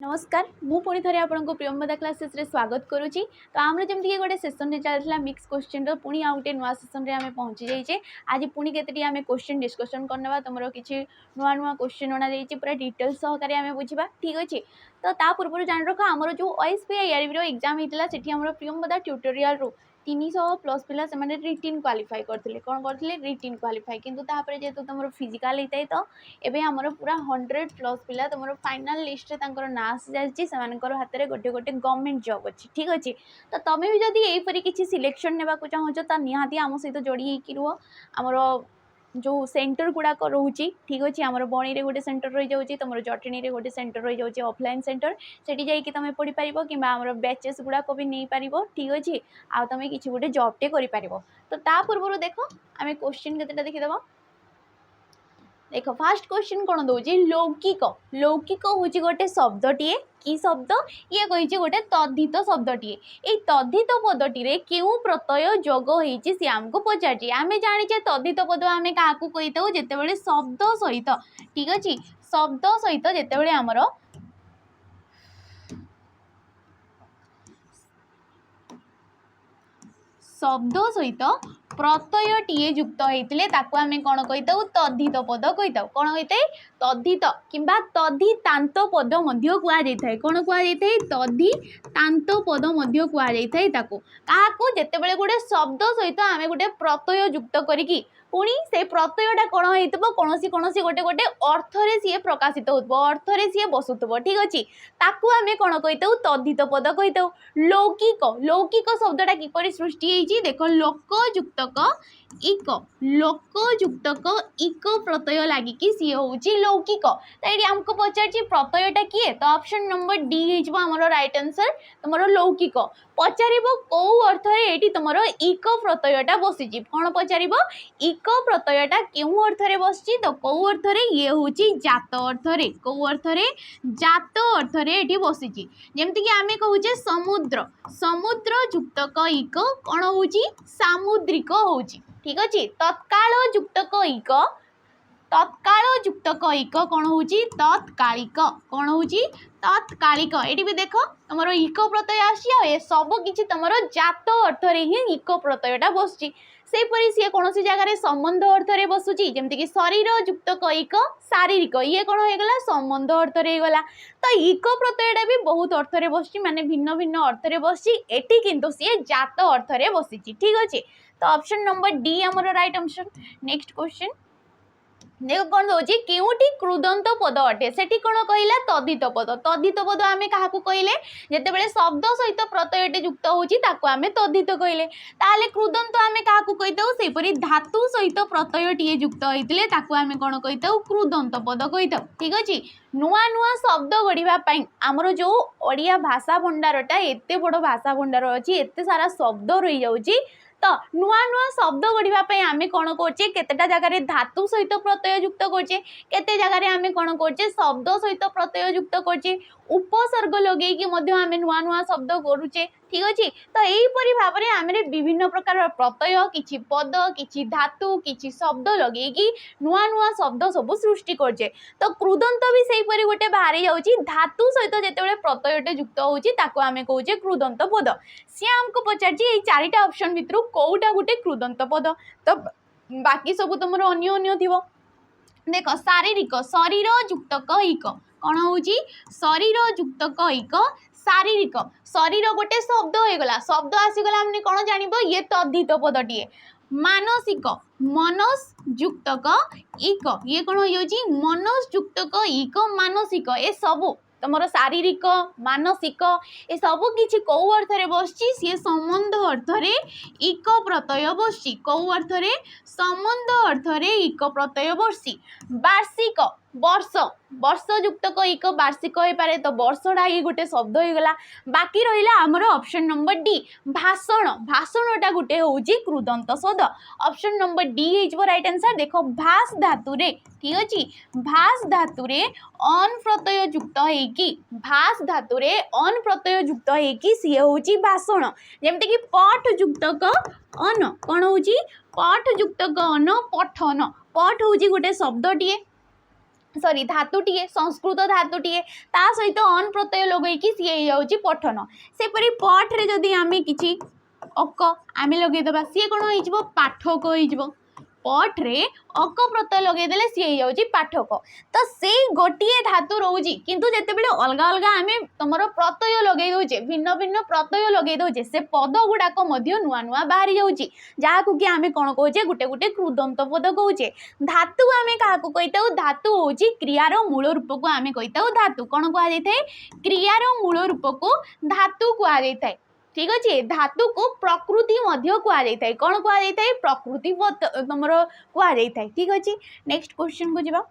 नमस्कार मु पुणी थे आपको प्रियंवदा क्लासेस रे स्वागत करुच्ची। तो आम जमी गोटे सेसन में चलता मिक्स क्वेश्चन पुणी आउ गए नुआ सेसन में आम पहुँची जाइए। आज पुणी के आम क्वेश्चन डिस्कसन करना तुम किसी नुआ नुआ क्वेश्चन अणा पूरा डिटेल्स सहकारे आम बुझा ठीक अच्छे। तो ता पूर्व जान रख आमर जो OSPIRB एग्जाम होता है आम प्रियंवदा ट्यूटोरियल रू 300+ पिला से रिटिन क्वालिफाई करते कौन करते रिटिन क्वालिफाई किंतु तापर जेहेतु तुम फिजिकाल होता है तो एबे हमर पूरा 100+ पिला तुम फाइनाल लिस्ट रे ना आसी जाइए हाथ में गोटे गोटे गवर्नमेंट जॉब अच्छी ठीक अच्छे। तो तुम्हें भी जदि यहीपरी किसी सिलेक्शन ने चाहो तो निहाती आम सहित जोड़ी होकर रुह। आमर जो सेंटर गुड़ाक रोचे ठीक अच्छे आमर बणी रे गोटे सेंटर रही जाऊँगी तुम जटणी रे गोटे सेंटर रही जाऊँगी ऑफलाइन सेंटर सेठी जाइए तुम पढ़ी पार कि आमर बैचेस गुड़ाक भी नहीं पार ठीक अच्छे आ तुम किसी गोटे जॉबटे कर। तो ता पूर्व देख आम क्वेश्चन केतेटा देखीदेव। देख फास्ट क्वेश्चन कौन दौर लौकिक लौकिक हूँ गोटे शब्दटे कि शब्द ये कही गोटे तद्धित शब्दटे ये तद्धित पदटी क्यों प्रत्यय जोग होती आमको पचार आम जाने तद्धित पद आम क्या कही था जिते शब्द सहित ठीक अच्छे शब्द सहित जिते आमर शब्द सहित प्रत्यय टीए युक्त होते आम कौन कही तद्धित पद कही कौन होता है तद्धित किंबा तद्धितांत पद कहुए कौन कहुए तद्धितांत पद कहुए जिते गोटे शब्द सहित आम गोटे प्रत्यय युक्त करी पुणी से प्रत्ययटा कौन हो कौन गोटे गोटे अर्थे सी प्रकाशित हो अर्थे सी बसुव ठीक अच्छे ताकू आम कौन कही तद्धित पद कही लौकिक लौकिक शब्दटा किपर सृष्टि होती देख लोकयुक्तक इक लोकयुक्तक इक प्रत्यय लगिकी सी हूँ लौकिक। तो ये आमको पचार प्रत्ययटा किए तो option number D Homer right answer तुम लौकिक पचार कौ अर्थ ये तुम इक प्रत्ययटा बसी कौन पचार इक प्रत्ययटा क्यों अर्थ बस तो कौ अर्थ ये हूँ जात अर्थ कौ अर्थ जात अर्थ ये बसी जमीक आम कहूचे समुद्र समुद्र युक्तक इक कौन हूँ सामुद्रिक हूँ ठीक अच्छे तत्काल युक्तक इक तत्काल युक्तक इक कौन हूँ तत्कालिक कौन हूँ तत्कालिक ये भी देख तुम इक प्रत्यय आसी सब किसी तुम जात अर्थ ही इक प्रत्ययटा बस सेपरी सी कौन सी जगह संबंध अर्थ बसुची जमीक शरीर युक्तक इक शारीरिक ये कौन होगा संबंध अर्थ गला। तो इक प्रत्ययटा भी बहुत अर्थ बस माने भिन्न भिन्न अर्थ बस एटी किंतु सी जात अर्थ बसी ठीक अच्छे। तो ऑप्शन नंबर डी आमर राइट आंसर। नेक्स्ट क्वेश्चन देख कौन दौर केउटी कृदंत पद अटे से कौन कहला तद्धित पद आम क्या कहले जिते शब्द सहित प्रत्ययटे युक्त होमें तद्धित कहले ताले कृदंत आम क्या कहीपरी धातु सहित प्रत्ययटे युक्त होते आम कौन कही कृदंत पद कही ठीक अच्छे। नुआ नुआ शब्द गढ़ापी आमर जो ओडिया भाषा भंडारटा एत बड़ भाषा भंडार अच्छी एत सारा शब्द रही जाऊँगी तो नुआ नुआ शब्द गढ़ापी आम कौन करचे केतेटा जगह धातु सहित प्रत्यय युक्त करचे केते जगह आम कौन करचे शब्द सहित प्रत्यय युक्त करचे उपसर्ग लगे आम नुआ नुआ शब्द करुचे ठीक अच्छे। तो यहीपरि भाव में आम विभिन्न प्रकार प्रत्यय किछि पद किछि धातु किछि शब्द लगे नुआ नुआ शब्द सब सृष्टि करचे। तो कृदंत भी सेहीपरि गोटे बाहरी जाऊँगी धातु सहित जिते प्रत्ययटे युक्त होची आम कहे कृदंत पद सी आमको पचार चारिटा ऑप्शन भितर कौटा गोटे कृदंत पद। तो बाकी सब तुम अन्य अन्य थी देख शारीरिक शरीर युक्तक इक कौन हूँ शरीर युक्तक इक शारीरिक शरीर गोटे शब्द होगला शब्द आसीगला हमने कौन जान ये तद्धित पदटे मानसिक मनस युक्तक इक ये कौन हो मनस युक्तक इक मानसिक ए सबू तुम शारीरिक मानसिक ये सब किसी कौ अर्थ बस सी संबंध अर्थ इक प्रत्यय बस कौ अर्थ संबंध अर्थ इक प्रत्यय बसी वार्षिक वर्ष वर्ष युक्तक इक वार्षिक हो पारे तो वर्षटा ये गोटे शब्द होगला। बाकी रहा आमर ऑप्शन नंबर डी भाषण भाषणटा गोटे हूँ कृदंत शब्द ऑप्शन नंबर डी हो राइट आंसर। देख भाष धातुरे ठीक अच्छे भाष धातुरे अन प्रत्यय युक्त होगी भाष धातुरे अन प्रत्यय युक्त होगी सी हूँ भाषण जमीक पठ युक्तक अन कौन हूँ पठ युक्तक अन पठन पठ हूँ गोटे शब्दटे सॉरी धातुटीए संस्कृत धातुटीए ता सहित अन प्रत्यय लगेकी सी हो जाउची पठन सेपरी पठ रे जदि आमे किछि अक आमे लगेदेबा सी कौन हो पाठक हो पठ रे अक प्रत्यय लगेदेले सी हो जाउची पाठक तो से गोटे धातु रोची किंतु जेतेबेले अलग अलग आमे तमर प्रत्यय लगे दउचे भिन्न भिन्न प्रत्यय लगे दउचे से पद गुडाक मध्य नुआ नुआ बाहरी जाउची जाहाकू कि आमे कोन कहूचे गुटे गुटे कृदंत पद कहूचे धातु आमे काहाकू कहिताउ धातु होची क्रियार मूल रूप को आमे कहिताउ धातु कोन कहआ जायथाय क्रियार मूल रूप को धातु कहआ जायथाय ठीक अच्छे धातु को प्रकृति मध्य कह जाए कौन कह जाए प्रकृति तुम कह जाए ठीक अच्छे नेक्स्ट क्वेश्चन को जीवा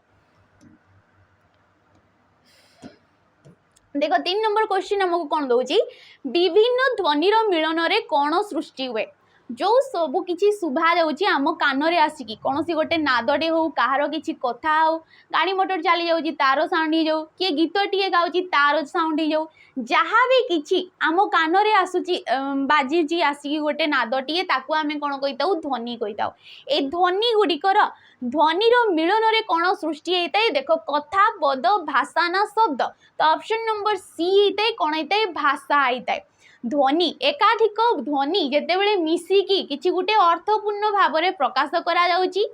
देख 3 नंबर क्वेश्चन हमको कौन दौची विभिन्न ध्वनिर मिलन रे कौन सृष्टि हुए जो सबू किसी शुभा जाऊँगी आम कान रे आसिकी कौन सी गोटे नादटे हो कहार किसी कथा हो गाड़ी मोटर चली जाऊँगी तार साउंड हो जाऊ किए गीत टे गाँची तार साउंड हो जाऊ जहाँ भी किसी आम कान रे आसूची बाजी आसिकी गोटे नादटे ताकू आम कौन कहीता ध्वनि कहीता ए ध्वनि गुड़िकर ध्वनिर मिलन रे कौन सृष्टि होता है देख कथा पद भाषा ना शब्द तो ऑप्शन नंबर सी होता है कौन होता है भाषा होता है ध्वनि एकाधिक ध्वनि जेतेबेले मिसिकी किछि गुटे अर्थपूर्ण भाव में प्रकाश करा जाउची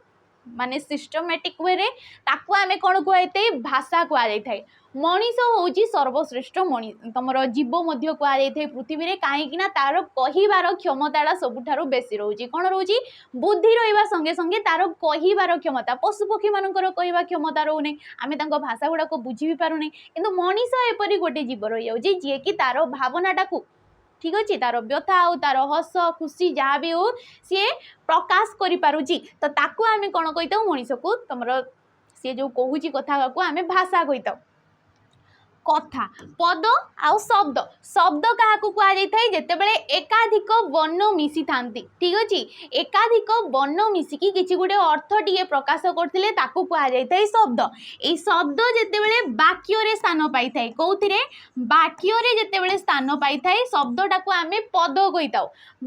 माने सिस्टमेटिक वे रे ताकू आमे कोन कहैते भाषा कह जाय मनीष होउची सर्वश्रेष्ठ मनी तमर जीव मध्य कह जाय पृथ्वी रे काहे कि ना तार कहिबार क्षमताटा सबुठारु बेसी रहउची कोन रहउची बुद्धि रहिबा संगे संगे तार कहिबार क्षमता पशु पक्षी मानकर कहिबा क्षमता रहउने आमे तांको भाषा गुडा को बुझी भी पारुने किंतु मनीष एपरि गोटे जीव रहि जाउची जे कि तार भावनाटा को ठीक अच्छे तार व्यथा हो तार हस खुशी जहाँ भी हो सी प्रकाश करि तो ताकू आमे कौन कहीता मनीष को तुम सी जो कहूँ कथा को आमे भाषा कहीता कथा पद आउ शब्द शब्द क्या कहुए जितेबले एकाधिक वर्ण मिसी था ठीक अच्छे एकाधिक वर्ण मिसिकी किसी गोटे अर्थ टे प्रकाश करते कहुए शब्द ये शब्द जितेबले वाक्य स्थान पाई था कौन वाक्य जितेबले स्थान पाई था शब्दटा को आम पद कहीता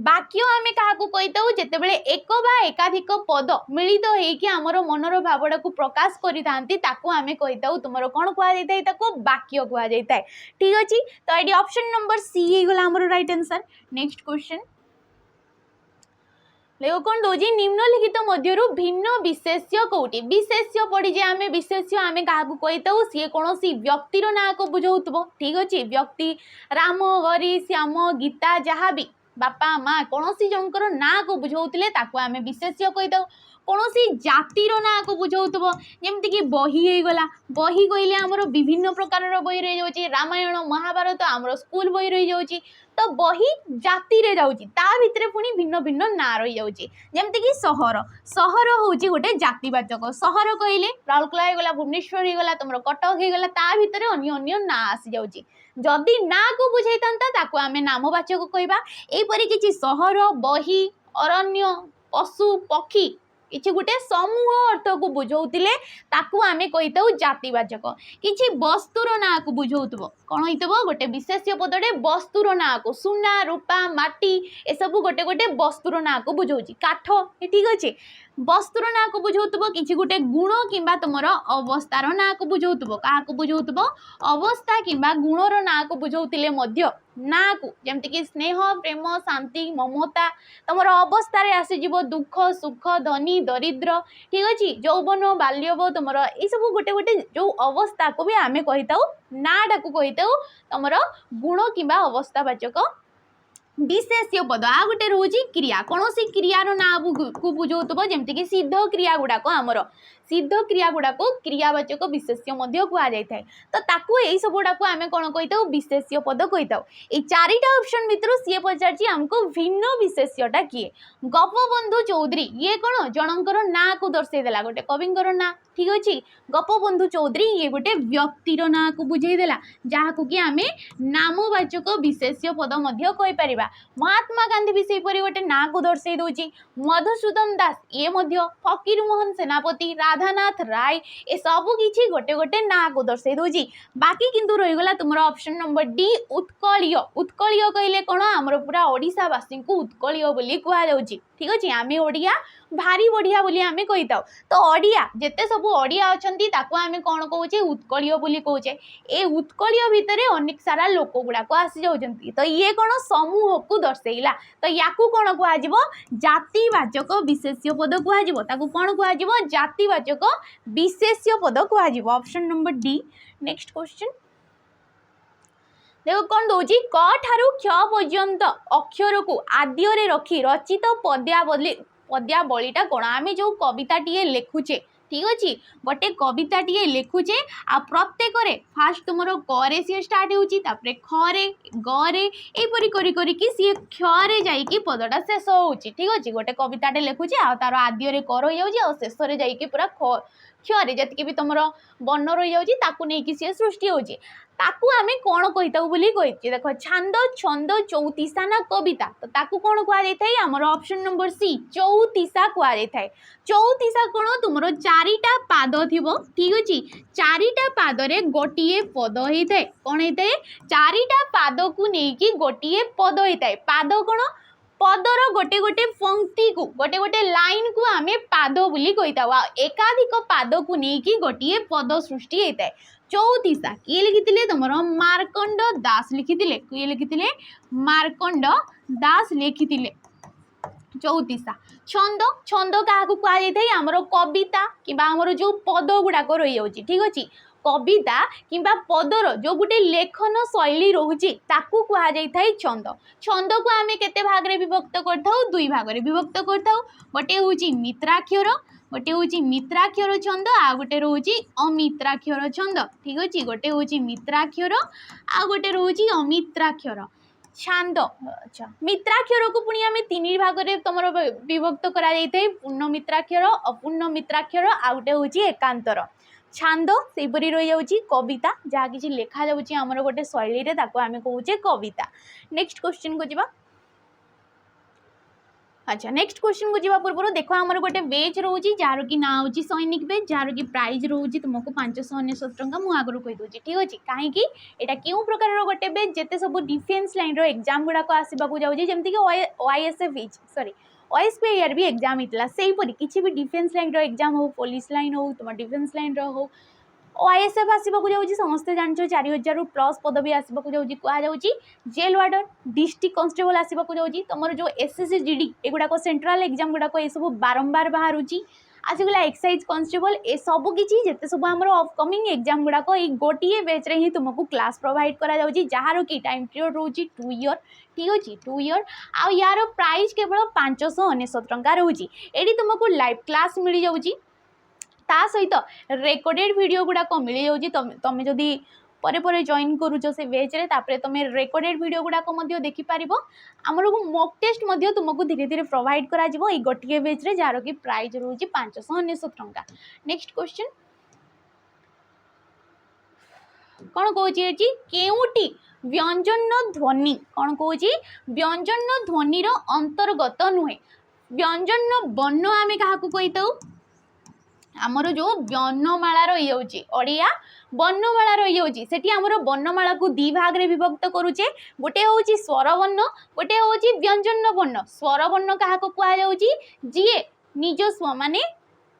वाक्य आम क्या कहीता जितेबले एक बा एकाधिक पद मिलित होकर आमर मनर भावटा को प्रकाश करें आम कहीता तुम कौन कहुए वाक्य कह जाए ठीक अच्छे तो ये ऑप्शन नंबर सी गला हमर राइट आंसर नेक्स्ट क्वेश्चन देखो कौन दौजी निम्नलिखित मध्यरु भिन्न विशेष्य कौटी विशेष्य पड़ी जे आमे विशेष्य आमे काहाकू कहिताउ सी कौन सी व्यक्तिर ना को बुझाउतबो ठीक अच्छे व्यक्ति राम हरि श्याम गीता जहाँ भी बापा माँ कौन सी जनकर ना को बुझाउतले ताकू आमे विशेष्य कहिताउ कौन सी जातिर ना को बुझाउतबो जेमति कि बही हो गला बही कहले आमर विभिन्न प्रकार बही रही जाउची रामायण महाभारत आमर स्कूल बही रही जाउची तो बही जाति रे जाउची ता भितरे पुनी भिन्न भिन्न ना रही जाउची जेमति कि सहर सहर होउची गोटे जातिवाचक सहर कहले राउरकेला हो गला भुवनेश्वर हो गला तुमर कटक हो गला ता भितरे अन्य अन्य ना आसी जाउची जदि ना को बुझाइतांता ताकू आमे नामवाचक कहबा एपरि किछि सहर बही अरण्य पशु पक्षी किसी गोटे समूह अर्थ को बुझाऊले ताकू आमे कहीताऊ जातिवाचक किसी वस्तुर ना को बुझाऊब कौन हो गोटे विशेष्य पदटे वस्तुर ना को सुना रूपा माटी ए सब गोटे गोटे वस्तुर ना को बुझाऊँ काठ ठीक अच्छे वस्तुर ना को बुझाऊब किसी गोटे गुण किंबा तुमर अवस्थार ना को बुझाऊब क्या बुझाऊब अवस्था किंबा गुणर ना को बुझाऊले ना को जमती कि स्नेह प्रेम शांति ममता तुमर अवस्था आसीज दुख सुख धनी दरिद्र ठीक अच्छे यौवन बाल्यव तुमर ये सब गोटे गोटे जो अवस्था को भी आमे कहीता नाटा को कहीता तुमर गुण किंबा अवस्थावाचक विशेष्य पद आ गोटे रोचे क्रिया कौन सी क्रियार ना को बुझाऊब जमती कि सिद्ध क्रिया गुड़ाक आमर सिद्ध क्रिया गुड़ाक क्रियावाचक विशेष्य कह जाए तो ताकू यही सब गुड़ाक आम कौन कहीता विशेष्य पद कहीता ये चारिटा ऑप्शन भितर सी पचार आमको भिन्न विशेष्यटा किए गोपबंधु चौधरी ये कौन जनकर ना को दर्शाईदेला गोटे कविंकर ना ठीक अच्छे गोपबंधु चौधरी ये गोटे व्यक्तिर ना को बुझेदेला जहाँ कि आम नामवाचक विशेष्य पद कहीपर महात्मा गांधी भी सेपरी गोटे ना को दर्शाई दौची मधुसूदन दास ये फकीर मोहन सेनापति राधानाथ राय ए सब किछि गोटे गोटे ना को दर्शाई दौची बाकी किंतु रहीगला तुम ऑप्शन नंबर डी उत्कलीय उत्कलीय कहले कौन आमर पूरा ओडिशावासी को उत्कलीय बोली कह जाउची ठीक अच्छे आम ओडिया भारी बढ़िया बोली आम कही था तो ओडिया जिते सब ओडिया अच्छा आम कौन कौचे उत्कलीय बोली कौचे ए उत्कलीय भितर अनेक सारा लोक गुड़ाक आसी जाऊँच तो ये कौन समूह को दर्शेला तो या कौन कह जातिवाचक विशेष्य पद कह कौन कह जातिवाचक विशेष्य पद कह option number D. Next question देखो कौन दौर क ठारू क्ष पर्यंत अक्षर को आद्य रखी रचित पद्यावलीटा कौन आम जो कविताटे लिखुचे ठीक अच्छे गोटे कविताटे लिखुचे आ प्रत्येक फास्ट तुम क सी स्टार्ट होपर खरे गरे यहपरी करी सी क्षरे जाइए पदटा शेष हो ठीक अच्छे गोटे कविताटे लिखुचे आ तार आद्य क रही जाऊँगी शेष जाइए पूरा क्षरे जी भी तुम वर्ण रही जाऊँगी सी सृष्टि होची ताकू आम कौन कही देख छांद छंद चौतीसा ना कविता तो ताकू कौन कह आमर ऑप्शन नंबर सी चौतीसा कह चौतीसा कौन तुम चारिटा पाद थी ठीक अच्छे चारिटा पादरे गोटे पद होता है कौन होता है चारिटा पाद को लेकिन गोटे पद होता है पाद कौन पदर गोटे गोटे पंक्ति को गोटे गोटे लाइन को आम पाद बोली कही था एकाधिक पाद को लेकिन गोटे पद सृष्टि होता है चौतीसा किए लिखी तुम मार्कंड दास लिखी किए लिखी मार्कंड दास लिखी चौतीसा छंद छंद क्या कहुई आमर कविता कि जो पद गुड़ाक रही जाऊँगी ठीक अच्छे कविता किंबा पदर जो गोटे लेखन शैली रोचे ताकू कहुई छंद छंद को आम केते भाग में विभक्त करथाउ दुई भाग में विभक्त करथाउ गोटे हूँ मित्राक्षर गोटे हूँ मित्राक्षर छंद आ गोटे रोचे अमित्राक्षर छंद ठीक अच्छे गोटे हूँ मित्राक्षर आ गोटे रोचे अमित्राक्षर छांद अच्छा मित्राक्षर को पुणी आम तीन भाग में तुम विभक्त करा पूर्ण मित्राक्षर अपूर्ण मित्राक्षर आ गोटे हूँ एकांतर छांद से रही जाऊँगी कविता जहाँ किसी लिखा जाऊँगी आमर गोटे शैली आम कहे कविता। नेक्स्ट क्वेश्चन को जीवा अच्छा नेक्स्ट क्वेश्चन को जीवा पूर्व देख आमर गोटे बेच रोचे जार कि ना हूँ सैनिक बेच जार कि प्राइज रोचे तुमको 599 टंका मुझे आगुरी कहीदे ठीक अच्छे कहीं यहाँ क्यों प्रकार गोटे बेच जिते सब डिफेन्स लाइन एग्जाम गुड़ाक आसवाक जाऊँगी जमीक OISF सॉरी OSPIR भी एग्जाम होता से किसी भी डिफेन्स लाइन एग्जाम हो पुलिस लाइन हो तुम डिफेन्स लाइन हो OISF आसवाक जाऊँगी समस्ते जान 4000 प्लस पदवी आसवाक जाऊँगी कहुँगी जेल वार्डर डिस्ट्रिक्ट कन्स्टेबल आसवाक जाऊँगी तुम जो SSC GD एगुड़ाक सेंट्रल एग्जाम गुड़ाक ये सब बारंबार बाहर आसगला एक्साइज कन्स्टेबल ए सब किसी जिते सब आम अपकमिंग एग्जाम गुड़ाक ये गोटे बैच रे ही तुमको क्लास प्रोवाइड करा जार कि टाइम पीरियड रोचे 2 ईयर ठीक अच्छे 2 ईयर आ यार प्राइस केवल 599 टंका रोचे ये तुमको लाइव क्लास मिल जाऊँगी ता सहित रेकर्डेड वीडियो गुड़ाक मिल जाऊँगी तुम जदि परे परे जॉइन करूच से बेच रे तापरे तुम रेकर्डेड वीडियो गुड़ाक देखिपार आमर मॉक टेस्ट तुमको धीरे धीरे प्रोवाइड करा गोटे बेच रे जार कि प्राइज रोचे 599 टंका। नेक्स्ट क्वेश्चन कौन कहे केउटी व्यंजन ध्वनि कौन कहे व्यंजन ध्वनिर अंतर्गत नुहे व्यंजन वर्ण आम क्या कही था आमर जो वर्णमाला रही जाऊँगी ओडिया वर्णमाला रही जाऊँगी सेठी आमर वर्णमाला को दी भाग में विभक्त करुचे गोटे हूँ स्वर वर्ण गोटे हूँ व्यंजन वर्ण स्वर वर्ण क्या कहुँगी जी निज स्व माने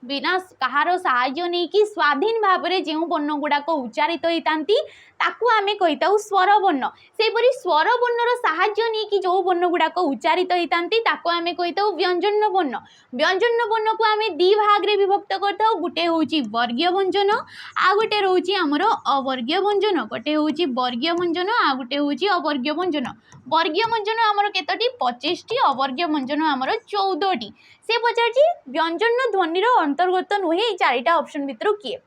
बिना कहार साहाय्य नहीं कि स्वाधीन भाव में जो वर्ण गुड़ाक उच्चारित होती ताकू आम कही था स्वर वर्ण सेपरी स्वर वर्णर साहाय्य नहीं कि जो वर्ण गुड़ाक उच्चारित होती ताकू आम कही था व्यंजन वर्ण को आम दी भाग में विभक्त करता गोटे हूँ वर्गीय व्यंजन आ गोटे रोचे आमर अवर्गीय व्यंजन गोटे हूँ वर्गीय व्यंजन आ गोटे हूँ अवर्गीय व्यंजन वर्गीय व्यंजन आमर केतोटी 25टी अवर्गीय व्यंजन आमर 14टी से पचार व्यंजन ध्वनिर अंतर्गत नुहे 4टा ऑप्शन भितर किए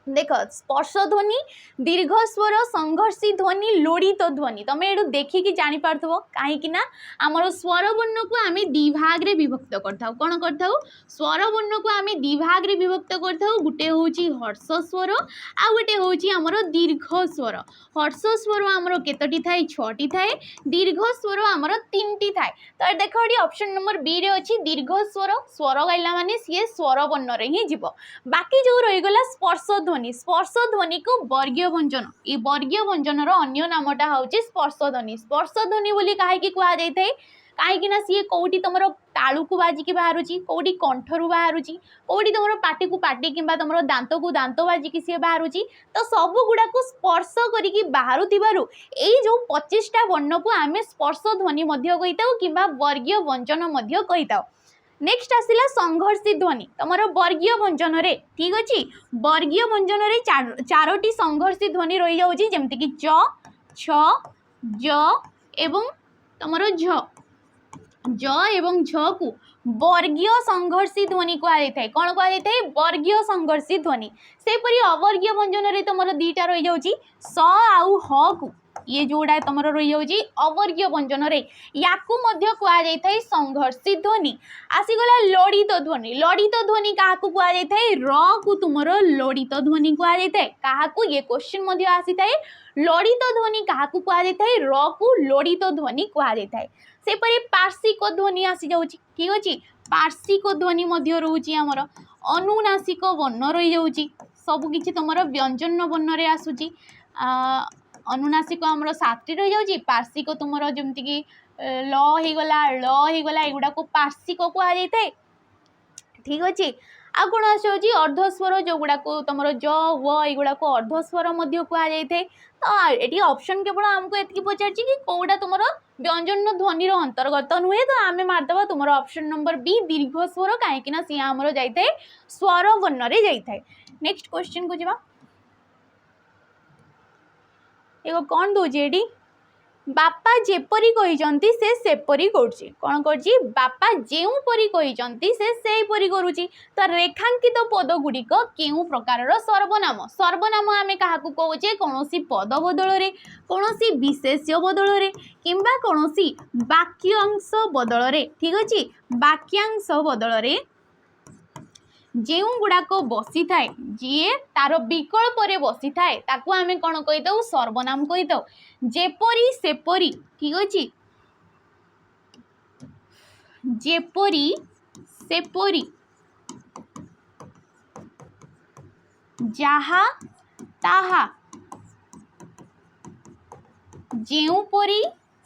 देख स्पर्श ध्वनि दीर्घ स्वर संघर्षी ध्वनि लोड़ित ध्वनि तुम ये देखिकी जापर कहीं आमर स्वर वर्ण को आम दी भाग में विभक्त करता कौन करता स्वर वर्ण को आम दी भाग में विभक्त करता गोटे हूँ हर्ष स्वर आ गोटे हूँ आमर दीर्घ स्वर हर्ष स्वर आमर केतोटी थाए 6टी थाए दीर्घ स्वर आमर 3टी थाए तो देख ये ऑप्शन नंबर बी रे अच्छी दीर्घ स्वर स्वर गाइला माने सी स्वर वर्ण रे ही जीव बाकी जो रहीगला स्पर्श ध्वनि को वर्गीय व्यंजन ये वर्गीय व्यंजन अन्य नामटा हूँ स्पर्श ध्वनि बोली कहीं कहुई कहीं सी कौटी तुम तालू को बाजिकी बाहर कौटी कंठरू बाहर कौटी तुम पाटी को पाटी कि तुम दांत को दांत बाजिकी सी बाहर तो सब गुड़ा को स्पर्श करके बाहर जो 25टा वर्ण को आम स्पर्श ध्वनि कही वर्गीय व्यंजन कही। नेक्स्ट आसिला संघर्षी ध्वनि तुम वर्गीय व्यंजन रे ठीक अच्छे वर्गीय व्यंजन रे चारोटी संघर्षी ध्वनि रही जाऊँगी जमती कि च छ ज एवं तुम ज एवं झ को वर्गीय संघर्षी ध्वनि कहुए कौन कहुए वर्गीय संघर्षी ध्वनि सेपरी अवर्गीय व्यंजन रे तुम दीटा रही जाऊँगी स आउ ह को ये जोड़ा तुम रही जाऊँगी अवर्गीय व्यंजन रे याकू मध्य कहुए संघर्षी ध्वनि। आसीगला लड़ित ध्वनि क्या कहुए र को तुम लड़ित ध्वनि कहुए क्या ये क्वेश्चन आसी थाए लड़ित ध्वनि क्या कहुए र को लड़ित ध्वनि कहुए सेपरी पार्श्विक ध्वनि आसी जाऊँगी ठीक अच्छे पार्श्विक ध्वनि रोचे आमर अनुनासिक वर्ण रही जाऊँगी सबकि तुम व्यंजन वर्ण रे आसूची अनुनासिक आमर 7टी रही जाऊँगी पार्श्विक तुम जमती ल होगला एगुड़ा को पार्श्विक कहुए ठीक अच्छे आ कौन आसुची अर्धस्वर जो गुड़ा को तुम ज व एगुड़ा को अर्धस्वर कहुए तो ये ऑप्शन केवल आमको ये पचार कि कौटा तुम व्यंजन ध्वनि अंतर्गत नुहे तो आम मारदे तुम ऑप्शन नंबर बी दीर्घ स्वर कहीं सी आमर जाए स्वर वर्ण रे जाए। नेक्स्ट क्वेश्चन को जा एगो कौन दूजे एडी बापा जेपरी कहिचंती से सेपरी करुची कौन करची बापा जेउपरी कहिचंती से सेपरी करुची तो रेखांकित पद गुड़िक केउ प्रकार सर्वनाम सर्वनाम आमे काहाकू कहूचे कौनसी पद बदल रे कौनसी विशेष्य बदल रे किंबा कौनसी वाक्यांश बदल रे ठीक अछि वाक्यांश बदल रे जेउ गुड़ाक बसी थाए जी तार विकल्प रे बसी थाए ताकू आमे कौन कही दऊ सर्वनाम कही दऊ जेपरी सेपरी ठीक अच्छे जेपरी सेपरी जहा ताहा जेउपरी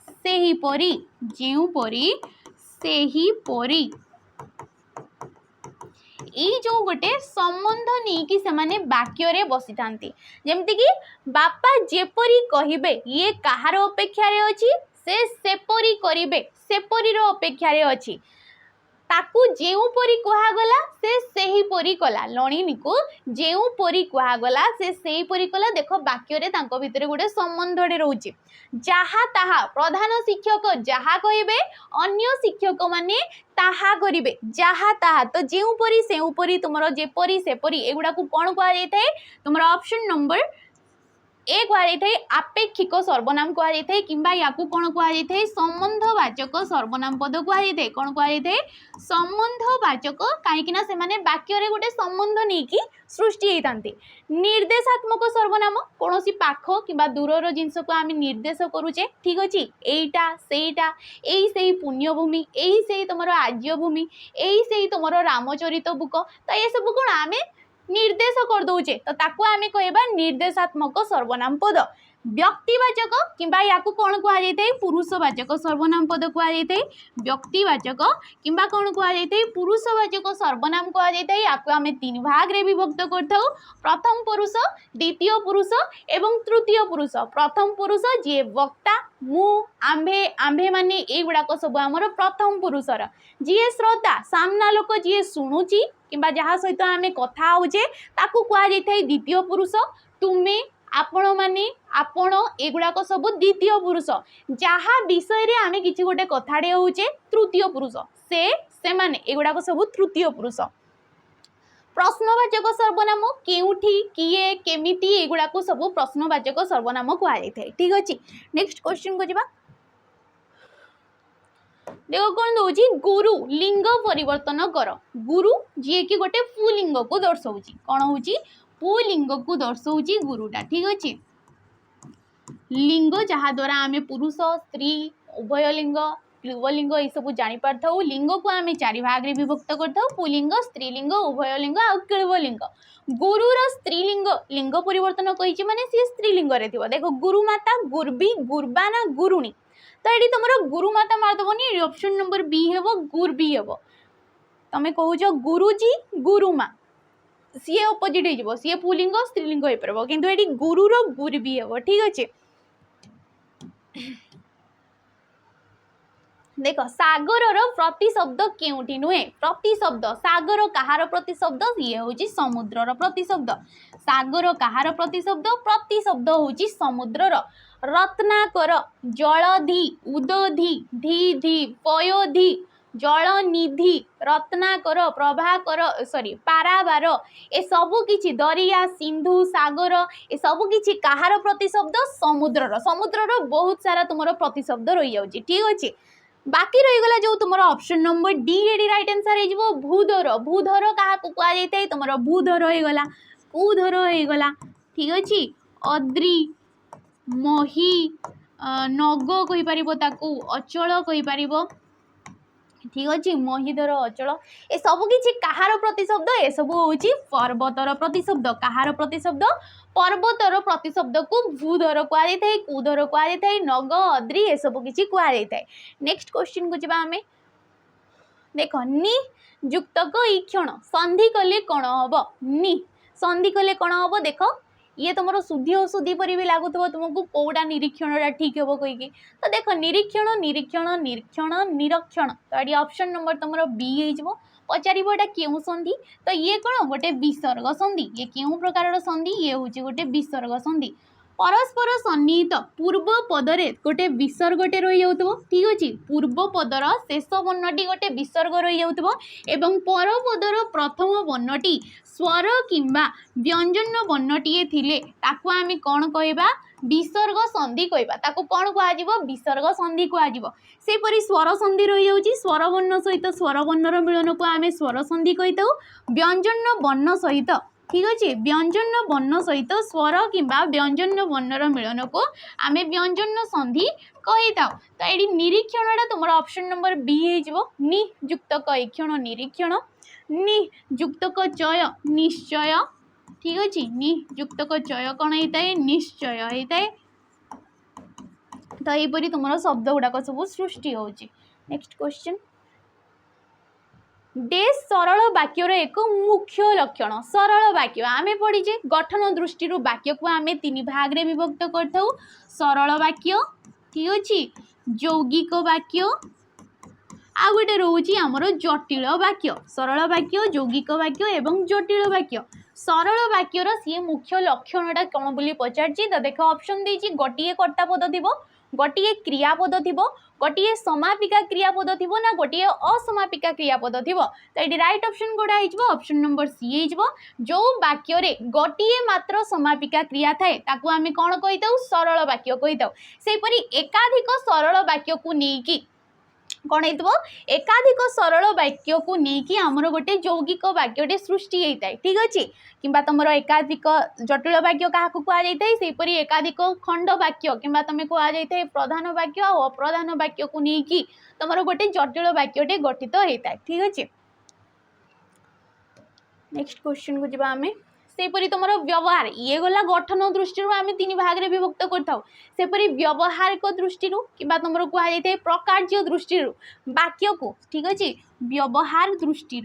सेही परी जेउपरी सेही परी ये जो गोटे संबंध नहीं कि से माने वाक्य रे बसी थांती जेमती कि बापा जेपरी कहिबे ये कहार अपेक्षा रे अछि से सेपरी करिबे सेपरी रो अपेक्षा रे अछि ताकू जेउ परी कहा गला से सेही परी कला लणिनी को जेउ परी कहा गला से सेही परी कला देखो वाक्य रे तांको भितरे गोटे संबंध रे रहउची जहा ताहा प्रधान शिक्षक जहा कहिबे अन्य शिक्षक माने ताहा करिबे जहा ताहा तो जेउ परी सेउ परी तुमरो जेपरी सेपरी एगुडा को कोन कहा जाय थाए तुमरो ऑप्शन नंबर ए कहुए आपेक्षिक सर्वनाम कहुए किंबा याकू कौन कहुए संबंधवाचक सर्वनाम पद कहुए कौन कहुए संबंधवाचक कहीं से माने वाक्य रे गोटे संबंध नहीं कि सृष्टि होता निर्देशात्मक सर्वनाम कौन पाख कि दूरर जिनस को आम निर्देश करुचे ठीक अच्छे एटा सेटा यही से पुण्यभूमि यही से तुम आज्यभूमि यही से तुम रामचरित बुक तो ये सब कौन आम निर्देश कर दौचे तो ताकू आमे कहबा निर्देशात्मक सर्वनाम पद व्यक्तिवाचक किंबा याकू कौन कहुए पुरुषवाचक सर्वनाम पद कहुए व्यक्तिवाचक किंबा कौन कहुए पुरुषवाचक सर्वनाम कहुए याकू आमे 3 भाग रे विभक्त करथौ प्रथम पुरुष द्वितीय पुरुष एवं तृतीय पुरुष प्रथम पुरुष जे वक्ता मु आंभे आंभे माने ए गुडाक सब हमर प्रथम पुरुषर जी श्रोता सामना लोक जी शुणुची किंबा जहाँ सहित आम कथा होचे ताकू कह जाए द्वितीय पुरुष तुमे आपण माने आपण एगुड़ाक सब द्वितीय पुरुष जहाँ विषय रे आम किसी गोटे कथाटे होचे तृतीय पुरुष से माने एगुड़ाक सब तृतीय पुरुष प्रश्नवाचक सर्वनाम केउठी किए केमिति एगुड़ाक सब प्रश्नवाचक सर्वनाम कह जाए ठीक अच्छे। नेक्स्ट क्वेश्चन को जा देखो कौन दौची गुरु लिंग परिवर्तन कर गुरु जी कि गोटे पुलिंग को दर्शाऊँ कौन हूँ पुलिंग को दर्शाऊँ गुरुटा ठीक अच्छे लिंग जहाँ द्वारा आम पुरुष स्त्री उभय लिंग क्लीवलिंग ये सब जापर था लिंग को आम 4 भाग में विभक्त करता पुलिंग स्त्रीलिंग उभय लिंग आ क्लीवलिंग गुरुर स्त्रीलिंग लिंग परिवर्तन कही माने सी स्त्रीलिंग देखो गुरुमाता गुर्बी गुर्बा ना गुरुणी तो ये तुम गुरुमाता मारदेवनी ऑप्शन नंबर बी हे गुर बी हे तुम कौच गुरुजी गुरुमा सी अपोजिट हो सी पुलिंग स्त्रीलिंग हो पार कि ये गुरुर गुर भी हे ठीक अच्छे। देख सागर प्रतिशब्द केउटी नुहे प्रतिशब्द सागर कहार प्रतिशब्द ये हूँ समुद्रर प्रतिशब्द सागर कहार प्रतिशब्द हूँ समुद्रर रत्नाकर जलधि उदधि धी धी पयोधि जलनिधि रत्नाकर प्रभाकर सॉरी पारावार ए सबु किछि दरिया सिंधु सागर ए सबु किछि कहार प्रतिशब्द समुद्रर समुद्रर बहुत सारा तुमर प्रतिशब्द रही जाउछि ठीक अछि। बाकी रहीगला जो तुम ऑप्शन नंबर डी एडी राइट आंसर हो भूधर भूधर क्या कहुई तुम भूधर होगला भूधर होगला ठीक अच्छे अद्री मही नग कहीपर अचल कहीपर ठीक अच्छे महीधर अचल ए सब किछि कहार प्रतिशब्द ए सब हूँ पर्वतर प्रतिशब्द कहार प्रतिशब्द पर्वतर प्रतिशब्द को भूधर कहुई कूधर कहुई नग अद्री ए सब किछि कहुई। नेक्स्ट क्वेश्चन को जब आम देख नि युक्तक ईक्षण संधि कले कौन हम नि संधि कले कौन हम देख ये तुम शुद्धि अशुद्धि पर भी लगुव तुमको कौटा निरीक्षण ठीक हे कहीकि तो देख निरीक्षण निरीक्षण निरीक्षण निरीक्षण तो ये ऑप्शन नंबर तुम बी हो पचार एटा क्यों संधि तो ये कौन गोटे विसर्ग संधि ये क्यों प्रकार संधि ये हूँ गोटे विसर्ग संधि परस्पर सन्निहित पूर्व पदरे गोटे विसर्गटे रही जाउथबो ठीक अछि पूर्व पदर शेष वर्णटी गोटे विसर्ग रही जाउथबो एवं पर पदर प्रथम वर्णटी स्वर किंबा व्यंजन वर्णटीए थिले ताकू आमे कोन कहबा विसर्ग संधि कहबा ताकू कोन कहजिवो विसर्ग संधि कहजिवो से परि स्वर संधि रही जाउची स्वर वर्ण सहित स्वर वर्णर मिलन को आमे स्वर संधि कहिताउ व्यंजन वर्ण सहित ठीक अच्छे व्यंजन वर्ण सहित स्वर किंबा व्यंजन वर्णर मिलन को आम व्यंजन संधि कही था तो ये निरीक्षण तुम ऑप्शन नंबर बी हो नि युक्तक ईक्षण निरीक्षण नि युक्तक चय निश्चय ठीक अच्छे नि युक्तक चय कौन होता है निश्चय होता है तो यहपरी तुम शब्द गुड़ाक सब सृष्टि हो। नेक्स्ट क्वेश्चन डेस सरल वाक्यर एक मुख्य लक्षण सरल वाक्य आम पढ़ीचे गठन दृष्टि वाक्य को आम तीन भाग रे विभक्त कर सरल वाक्य ठीक अच्छे यौगिक वाक्य आ गोटे रोचे आमर जटिल वाक्य सरल वाक्य यौगिक वाक्य एवं जटिल वाक्य सरल वाक्यर सी मुख्य लक्षणटा कौन बोली पचारछि तो देख ऑप्शन देछि गोटे कर्ता पद थिबो गोटे क्रियापद थिबो गोटे समापिका क्रियापद थिबो ना गोटे असमापिका क्रियापद थिबो तो ये राइट ऑप्शन कोडा हिजबो ऑप्शन नंबर सी हिजबो जो वाक्य रे गोटे मात्र समापिका क्रिया थाए ताकू आमे कोन कहिताउ सरल वाक्य कहिताउ सेहि परि एकाधिक सरल वाक्य को नेकी कौन हो एकाधिक सरल वाक्य को लेकिन आमर गोटे यौगिक वाक्यटे सृष्टि होता है ठीक अच्छे किंबा तुम एकाधिक जटिल वाक्य क्या कहुई से परी एकाधिक खंड वाक्य किंबा तुम कहुई प्रधान वाक्य और अप्रधान वाक्य को लेकिन तुम गोटे जटिल वाक्यटे गठित होता है ठीक अच्छे। नेक्स्ट क्वेश्चन को जब आम सेपरी तुम व्यवहार ये गला गठन दृष्टि आम तीन भाग में विभक्त करपरी व्यवहारिक दृष्टि कि तुम कहुई प्रकार्य दृष्टि वाक्य को ठीक अच्छे व्यवहार दृष्टि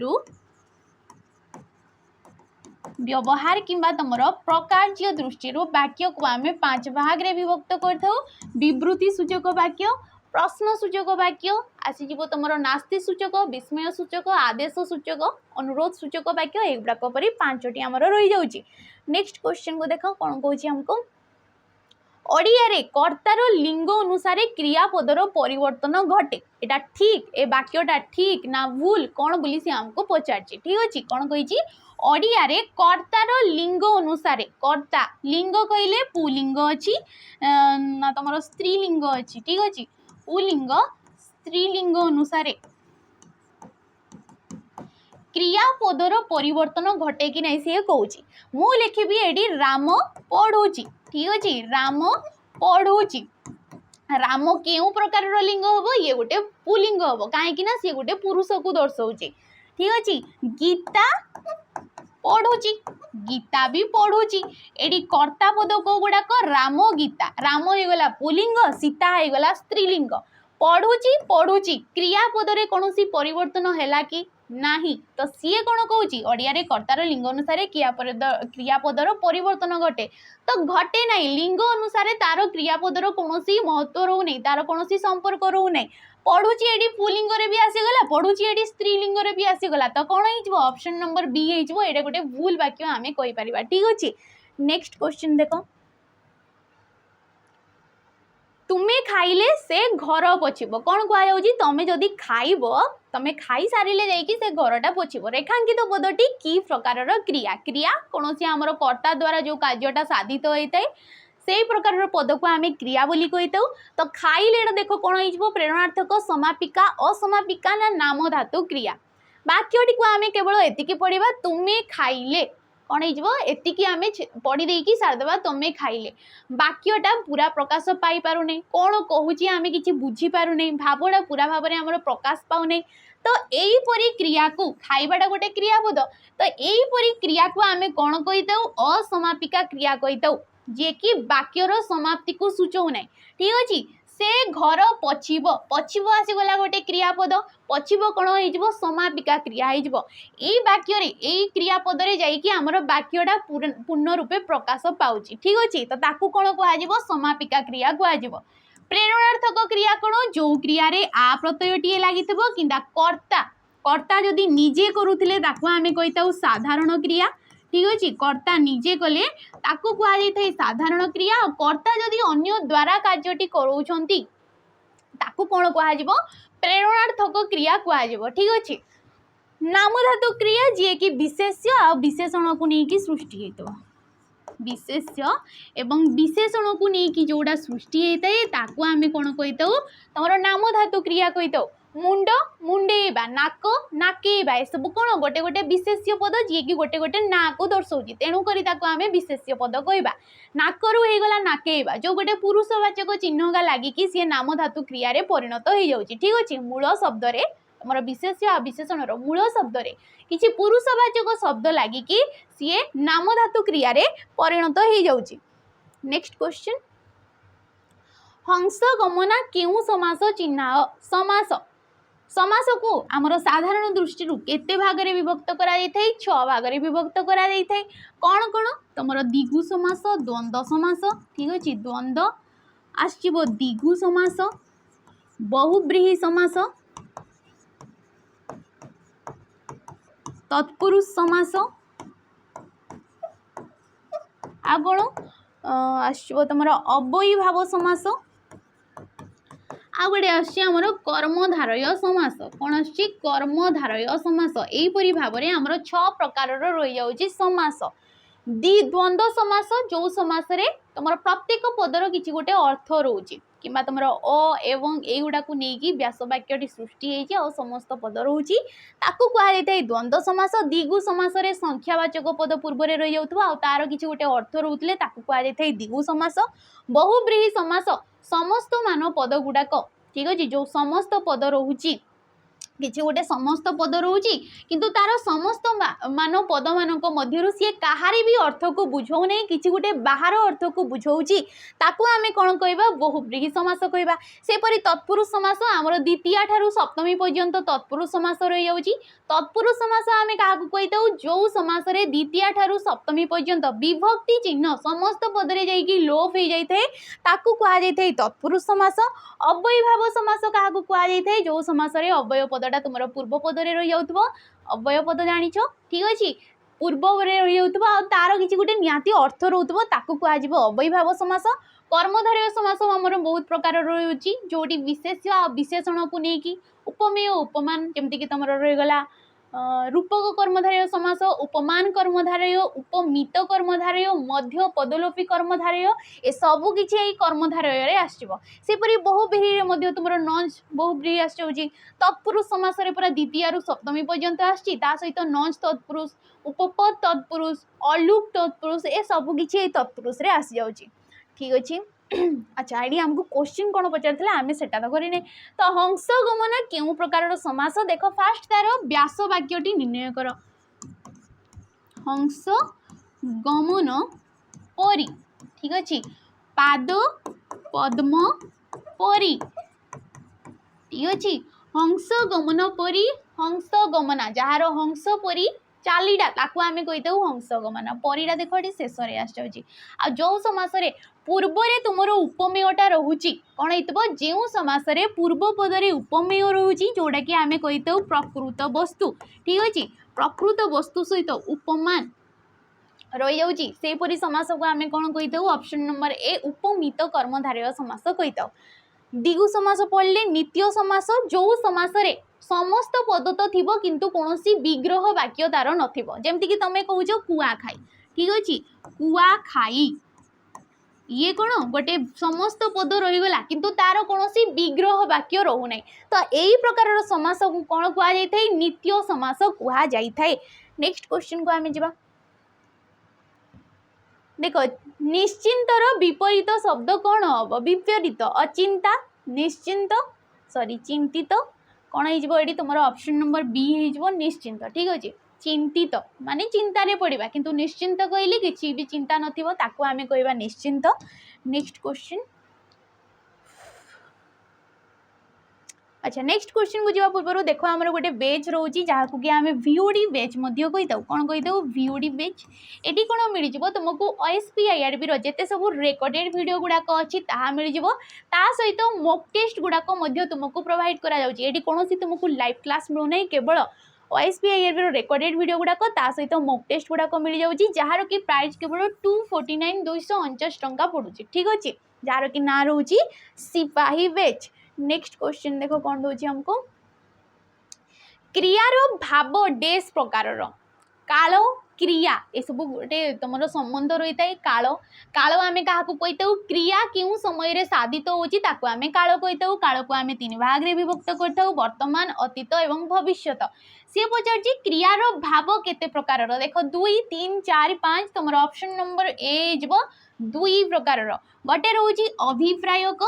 व्यवहार किंबा तुम प्रकार्य दृष्टि वाक्य को आम 5 भाग में विभक्त कर विवृत्ति सूचक वाक्य प्रश्न सूचक वाक्य आसीज तुम नास्ति सूचक विस्मय सूचक आदेश सूचक अनुरोध सूचक वाक्य एगुड़ाक पर 5टी आमर रही जाउची। नेक्स्ट क्वेश्चन को देख कौन कहूँ हमको ओडिया रे कर्तार लिंग अनुसार क्रियापदर परिवर्तन घटे एटा ठीक ए वाक्यटा ठीक ना भूल कौन बोली से हमको पचारछि ठीक अच्छे कौन कही ओडिया रे कर्तार लिंग अनुसार कर्ता लिंग कहले पुलिंग अच्छी ना तुम स्त्रीलिंग अच्छी ठीक अच्छे पुलिंग स्त्रीलिंग अनुसार क्रियापदर परिवर्तन घटे कि नहीं सी कौच मु लिखी एडी राम पढ़ुची ठीक अच्छे राम पढ़ुची राम क्यों प्रकार लिंग हम ये गोटे पुलिंग हम कहीं सी गोटे पुरुष को दर्शाऊे ठीक अच्छे गीता पढ़ुची गीता भी पढ़ुची एडी कर्ता पद को गुड़ाक राम गीता राम हो गला पुलिंग सीता हो गला स्त्रीलिंग पढ़ुची पढ़ुची क्रियापद रे कौनसी परिवर्तन हैला कि नाही तो सीए कौन कौच ओडिया कर्तार लिंग अनुसार क्रियापदर परिवर्तन घटे तो घटे ना लिंग अनुसार तार क्रियापदर कौन महत्व रो नहीं तार कौन संपर्क रो नहीं पढ़ुची एडी पुलिंग रे भी आसीगला पढ़ुची एडी स्त्रीलिंग रे भी आसीगला तो कौन हो ऑप्शन नंबर बी हो एटा गोटे भूल वाक्य आमे कहि परिबा ठीक अछि नेक्स्ट क्वेश्चन देखो तुम्हें खाइले से घर पोछिब कौन कह तमें जदि खाइब तमें खाई सारे जाइए से घरटा पोछिब रेखांकित पदटी कि प्रकार क्रिया क्रिया कौन सी आमर कर्ता द्वारा जो कार्यटा साधित होता है से प्रकार पद को आम क्रिया बोली कही तो खाइले देख कौन हो प्रेरणार्थक समापिका असमापिका ना नाम धातु क्रिया वाक्यटी को आम केवल एतिकी पढ़ा तुम्हें खाइले कौन होती आम पढ़ी देकी सारदेवा तुम्हें खाइले वाक्यटा पूरा प्रकाश पाई पारुने कौन कहूँ आम कि बुझीपारुने भावटा पूरा भाव में आम प्रकाश पाऊने तो यहीपरी क्रिया को खाइबाटा गोटे क्रियापद तो यहीपरी क्रिया को आम कौन कही असमापिका क्रिया कही जे कि वाक्यर समाप्ति को सूचौ ना ठीक अच्छे से घर पछिब पछिब आसीगला गोटे क्रियापद पछिब कौन हो समापिका क्रिया हो वाक्य क्रियापद जाइए आमर वाक्यटा पूर्ण रूपे प्रकाश पाउची ठीक अच्छे तो ताकू कौन कह समापिका क्रिया कह प्रेरणार्थक क्रिया कौन जो क्रिया रे आ प्रत्ययटीए लगी किंवा कर्ता कर्ता जदि निजे करुले आम कही साधारण क्रिया ठीक अच्छे कर्ता निजे कले ताकू कहुई साधारण क्रिया कर्ता जदि अन्य द्वारा कार्यटी कराउछंती ताकू कौन कह प्रेरणार्थक क्रिया कह ठीक अच्छे नाम धातु क्रिया जी कि विशेष्य आ विशेषण को लेकिन सृष्टि होता विशेष्य एवं विशेषण को लेकिन जोड़ा सृष्टि होता है ताकू आम कौन कही तुम नाम धातु क्रिया कही मुंड मुंडेबा नाक नाकेबा ये सब कौन गोटे गोटे विशेष्य पद जी कि गोटे गोटे ना को दर्शाऊँ तेणुक आम विशेष्य पद कहवा नाकरू होगला नाकेबा जो गोटे पुरुषवाचक चिन्ह लगिकी सी नाम धातु क्रिया परिणत हो जाऊँगी ठीक अच्छे मूल शब्द तुम विशेष्य आ विशेषण मूल शब्द किसी पुरुषवाचक शब्द लगिकी सी नाम धातु क्रिया परिणत हो जाऊँगी नेक्स्ट क्वेश्चन हंस गमना केउ समास चिन्ह समास समास को आमर साधारण दृष्टि केते भाग में विभक्त करा 6 भाग में विभक्त करा कौन कौन तुम दिगु समास द्वंद्व समास ठीक अच्छे द्वंद्व आसो दिगु समास बहुब्रीहि समास तत्पुरुष समास आ कौन आसो तुम अव्ययी भाव समास आ गए आमर कर्मधारय समास कौन आसी कर्मधारय समास यहीपरी भाव में आमर 6 प्रकार रही जाऊँगी समास द्वंद्व समास जो समास रे तुम प्रत्येक पदर किसी गोटे अर्थ रोचे कि तुम अ एवं युड़ा को लेकिन व्यास वाक्यटी सृष्टि हो समस्त पद रोचे ताकू कहुई द्वंद्व समास दिगु समास रे संख्यावाचक पद पूर्व रही जाऊँ तार किसी गोटे अर्थ रोते कहुई दिगु समास बहुब्रीहि समास समस्त मान पद गुड़ाक ठीक अच्छे जो समस्त पद रोची किसी गोटे समस्त पद रोची किंतु तार समस्त मान पद मान मध्य सी कहारी भी अर्थ को बुझाऊ ना कि गोटे बाहर अर्थ को बुझाऊँगी ताकू आम कौन कह बहुब्रीहि समास कहवा सेपरी तत्पुरुष समास आमर द्वितीय ठारू सप्तमी पर्यंत तत्पुरुष समास रही जाऊँगी तत्पुरुष समास आम क्या कही जो समास द्वितीय ठारू सप्तमी पर्यंत विभक्ति चिन्ह समस्त पदरे जाइए लोप हो जाए ताकू कहुई तत्पुरुष समास अव्ययी भाव समास क्या कहुई जो समास अव्यय पदटा तुम पूर्व पदरे रही जाऊ अव्यय पद जान ठीक अच्छे पूर्व रही जाऊ तार किसी गोटे निहाती अर्थ रोथबो ताकू कहुव अव्ययी भाव समास कर्मधारय समास आमर बहुत प्रकार रही जोटी विशेष्य आ विशेषण को लेकिन उपमेय उपमान जमती तुम रहीगला रूपक कर्मधारय समास उपमान कर्मधारय उपमित कर्मधारय मध्य पदलोपी कर्मधारय ए सबू किसी कर्मधारय आसपरी बहुब्रीहि तुम नंज बहुब्रीहि आसूँ तत्पुरुष समास पूरा द्वितीय रु सप्तमी पर्यंत आसा सहित नंज तत्पुरुष उपपद तत्पुरुष अलुक तत्पुरुष ए सबू किसी तत्पुरुष आसी जाऊँगी ठीक अच्छे अच्छा ये आमको क्वेश्चन कौन पचार आम से तो करने तो हंस गमना केउ प्रकार समास देख फास्ट तार व्यास वाक्यटी निर्णय कर हंस गमन परी ठीक अच्छे पाद पद्म परी ठीक अच्छे हंस गमन परी हंस गमना जार हंस परी चालीटा ताकू आम कही हंस गमना परीटा देख ये शेष आ जो समास पूर्वरे तुमर उपमेयटा रोचे कौन हो जो समास पूर्व पदरे उपमेय रोचे जोटा कि आम कही प्रकृत वस्तु ठीक अच्छे प्रकृत वस्तु सहित उपमान रही जाऊँगी सेपरी समास को आम कौन कही ऑप्शन नंबर ए उपमित कर्मधारय समास कही दिगु समास पढ़ले नित्य समास जो समास समस्त पद तो थी किंतु कौन विग्रह वाक्य तार नमती कि तुम कौच कुआ खाई ठीक अच्छे कुआ खाई ये कौन गोटे समस्त पद रहीगला किंतु तार कौन विग्रह वाक्य रोना तो यही प्रकार समास को कौन कहुए नित्य समास कहुए। नेक्स्ट क्वेश्चन को आम जा देख निश्चिंतर विपरीत शब्द कौन हम विपरीत अचिंता निश्चिंत सॉरी चिंतित कौन हो तुम ऑप्शन नंबर बी हो निश्चिंत ठीक अच्छे चिंतित माने चिंतारे पड़ा किंतु निश्चिंत कहले किसी भी चिंता नथिबो ताकू आमे कहबा निश्चिंत। नेक्स्ट क्वेश्चन अच्छा नेक्स्ट क्वेश्चन को जावा पूर्व देखो आमर गोटे बेच रोची जहाँ को कि आम वीओडी बेच कही कौन कही वीओडी बेच एटी कौन मिल तुमको OSPIRB जिते सब रेकर्डेड वीडियो गुड़ाक अच्छी मिल सहित मॉक टेस्ट गुड़ाक तुमको प्रोवाइड करा कौन तुमको लाइव क्लास मिलूना केवल OSPIRB रेकर्डेड वीडियो गुड़ाक सहित मॉक टेस्ट गुड़ाक मिल जाऊँगी जार कि प्राइस केवल 249 249 टंका पड़ुची ठीक अच्छे जार कि ना रोची सिपाही बेच। नेक्स्ट क्वेश्चन देखो कौन दूसरी हमको क्रियार भाव डेस प्रकार काल क्रिया ये सब गोटे तुम संबंध रही है काल काल आम क्या कही क्रिया क्यों समय साधित होची आम काल कही काल को आम तीन भाग में विभक्त कर वर्तमान अतीत एवं भविष्यत सी पचार क्रियार भाव केते प्रकार देख 2 3 4 5 तुम ऑप्शन नंबर ए दुई प्रकार गोटे रोची अभिप्रायक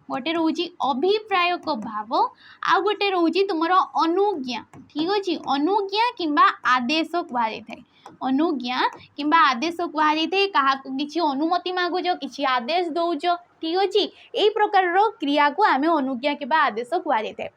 गोटे रोची अभिप्रायक भाव आ गोटे रोची तुमर अनुज्ञा ठीक अच्छे अनुज्ञा किंबा आदेश कहुए अनुज्ञा किंबा आदेश कहुए क्या किसी अनुमति मागुच किसी आदेश दौच ठीक अच्छे यही प्रकार क्रिया को आम अनुज्ञा किंबा आदेश कहुए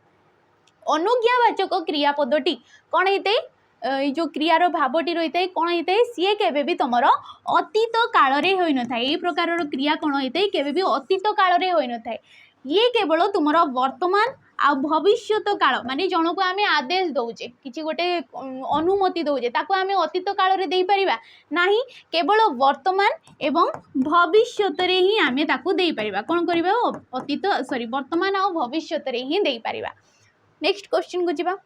अनुज्ञावाचक क्रियापदटी कौन होता है जो क्रियार भावटी रही है कौन होता है सी केबे भी तुम अतीत काल हो न था यही प्रकार क्रिया कौन होता है केबे भी अतीत काल हो न था ये केवल तुम वर्तमान आ भविष्यत काल माने जन को आम आदेश दौचे किसी गोटे अनुमति दौचे ताको आम अतीत काल में दे पारिबा नाही केवल वर्तमान एवं भविष्यत रे ही आम ताको दे पारिबा कौन करिबा अतीत सॉरी वर्तमान आ भविष्यत रे ही दे पारिबा। नेक्स्ट क्वेश्चन को जीवा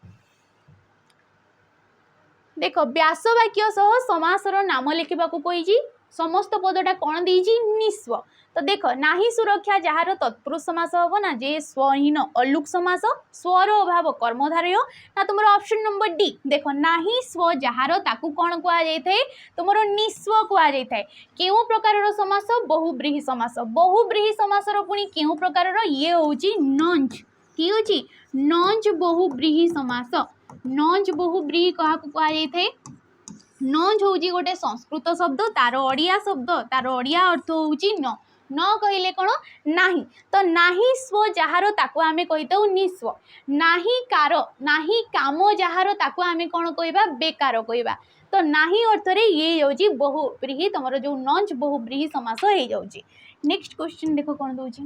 देख व्यासवाक्य सह समासर नाम लिखा कही समस्त पदटा कौन देजी निस्व तो देख नाही सुरक्षा जार तत्पुरुष समास हम ना जे स्वहीन अलुक समास स्वर अभाव कर्मधारय ना तुम ऑप्शन नंबर डी देख नाही स्व जार ताकू कौन कहुए तुम निस्व कहुए क्यों प्रकार समास बहुब्रीही समासर पुणी क्यों प्रकार ये हूँ नंज ठीक अच्छे नंज बहुब्रीही समास नंज बहुब्रीही क्या कहुए नंज हूँ गोटे संस्कृत शब्द तार ओडिया शब्द तार ओडिया अर्थ हूँ न कहले कौन नाही तो नाही स्व जार ताकू आम कही निस्व नाही कार नाही काम जार ताकू आम कौन कहवा बेकार कहवा तो नाही अर्थ रे ये होची बहुब्रीही तुम जो नंज बहुब्रीही समास हो जाऊँगी। नेक्स्ट क्वेश्चन देखो कौन दूसरी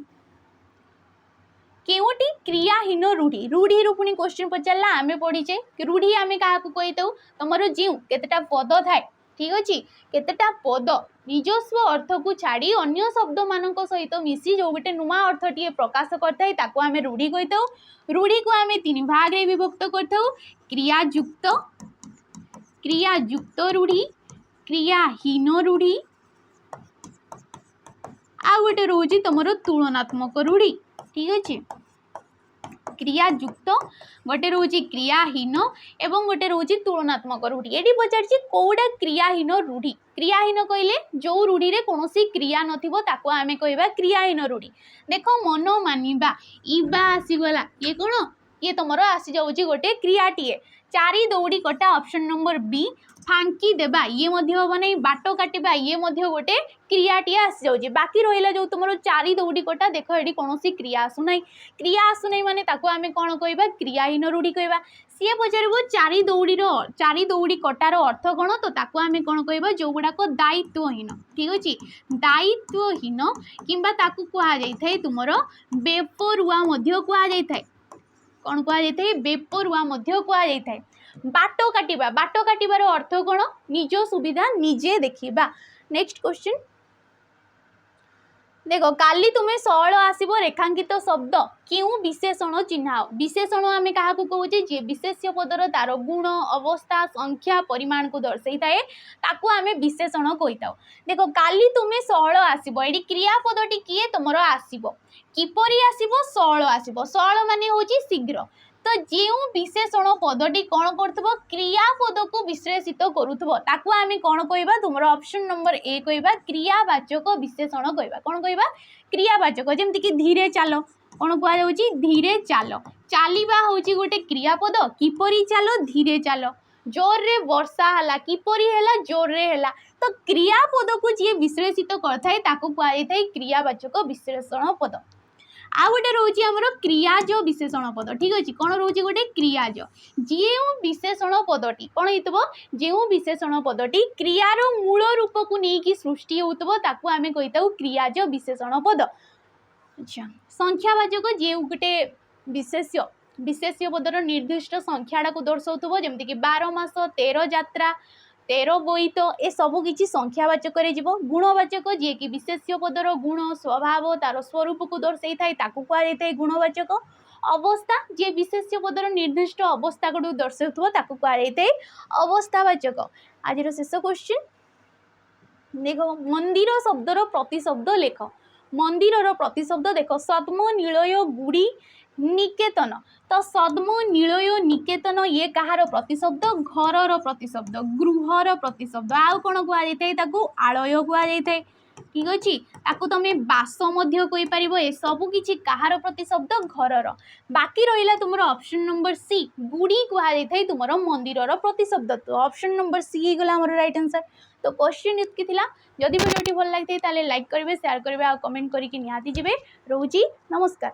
केउटी क्रियाहीन रूढ़ी रूढ़ी रूपुणी क्वेश्चन पचारा आम पढ़ीचे रूढ़ी आम क्या कही तुम जीव केतेटा पद थाए ठीक अच्छे केतेटा पद निजस्व अर्थ को छाड़ी अन्य शब्द मान सहित मिसी जो गोटे नुआ अर्थ टी प्रकाश करता ताको आम रूढ़ी कही रूढ़ी को आम तीन भाग में विभक्त कर क्रियायुक्त रूढ़ी क्रियाहीन रूढ़ी आ गोटे रोज तुम तुलनात्मक रूढ़ी ठीक अच्छे क्रियायुक्त गोटे रोचे क्रियाहीन एवं गोटे रोचे तुलनात्मक रूढ़ी ये पचार कौटा क्रियाहीन रूढ़ी क्रियाहीन कहले जो रूढ़ी रे कौन क्रिया नथिबो ताको आमे कहबा क्रियाहीन रूढ़ी देख मन मानिबा इबा आसीगला ये कौन ये तुम आसी जाऊँगी गोटे क्रियाटीए चारि दौड़ी कटा ऑप्शन नंबर बी फांकी देबा ये मध्य हम नहीं बाट काटिबा ये मध्य गोटे क्रियाटी आसी जाउची बाकी रहिला जो तुमरो चारि दौड़ी कटा देख एडी कोनोसी क्रिया आसु नै माने ताको आमे कोन कहबा क्रियाहीन रूढ़ी कहबा सी पचार चारि दौड़ी कटार अर्थ कौन तो ताको आमे कोन कहबा जो गुडाक दायित्वहीन ठीक अछि दायित्वहीन किंबा ताको कुआ जाई थाए तुमरो बेपरुआ मध्य कुआ जाई थाए कौन कुआ जाई थाए बेपरुआ मध्य कुआ जाई थाए बाट काटिबार अर्थ कौन निज सुविधा निजे देखिबा नेक्स्ट क्वेश्चन देखो काली तुम्हें सरल आसब रेखांकित शब्द क्यों विशेषण चिन्ह विशेषण आम क्या कहे जे विशेष्य पदर तार गुण अवस्था संख्या परिमाण को दर्शाई थाए ताकू आम विशेषण कही था देखो काली तुम्हें सरल आसब ये क्रियापदटी किए तुम आसब किपरि आसब सरल माने होची शीघ्र तो जो विशेषण पदटी कौन कर क्रियापद को विश्लेषित करुथबो ताकू आमे कौन कहबा तुमर ऑप्शन नंबर ए कहबा क्रियावाचक विशेषण कहबा कौन कहबा क्रियावाचक जेमति कि धीरे चालो कौन कह जाउची धीरे चालो चालिबा होची गोटे क्रियापद किपरि चालो धीरे चालो जोर रे वर्षा हला किपरि हला जोर रे हला तो क्रियापद को जे विश्लेषित करथाय ताकू कह जाय क्रियावाचक विशेषण पद आ गोटे रोचे आमर क्रियाज विशेषण पद ठीक अच्छे कौन रोचे गोटे क्रियाज जो विशेषण पदटी कौन हो जो विशेषण पदटी क्रियार मूल रूप को लेकिन सृष्टि होता आम कही क्रियाज विशेषण पद अच्छा संख्यावाचक जो गोटे विशेष्य पदर निर्दिष्ट संख्याटा को दर्शाऊ जमती कि 12 मास 13 यात्रा 13 बोईत ए सबू किसी संख्यावाचक गुणवाचक जी कि विशेष्य पदर गुण स्वभाव तार स्वरूप को दर्शाई थाए कहुए गुणवाचक अवस्था जी विशेष्य पदर निर्दिष्ट अवस्था को दर्शाऊ कहुए अवस्थावाचक आज शेष क्वेश्चन देख मंदिर शब्दर प्रतिशब्द लेख मंदिर प्रतिशब्द देख सद्म नीलय गुड़ी निकेतन तो सद्म नीलय निकेतन ये कहार प्रतिशब्द घर प्रतिशब्द गृहर प्रतिशब्द आउ कौन कहुए आलय कहुए ठीक अच्छे ताकू तुम बास कहीपर ए सबू किसी कहार प्रतिशब्द घर बाकी रहा तुम ऑप्शन नंबर सी गुड़ी कहुए तुम मंदिर प्रतिशब्द तो ऑप्शन नंबर सी गला राइट आंसर तो क्वेश्चन इतकी थिला जदि वीडियो भल लगी लाइक करेंगे शेयर करेंगे और कमेंट करके निहाती जी रोची नमस्कार।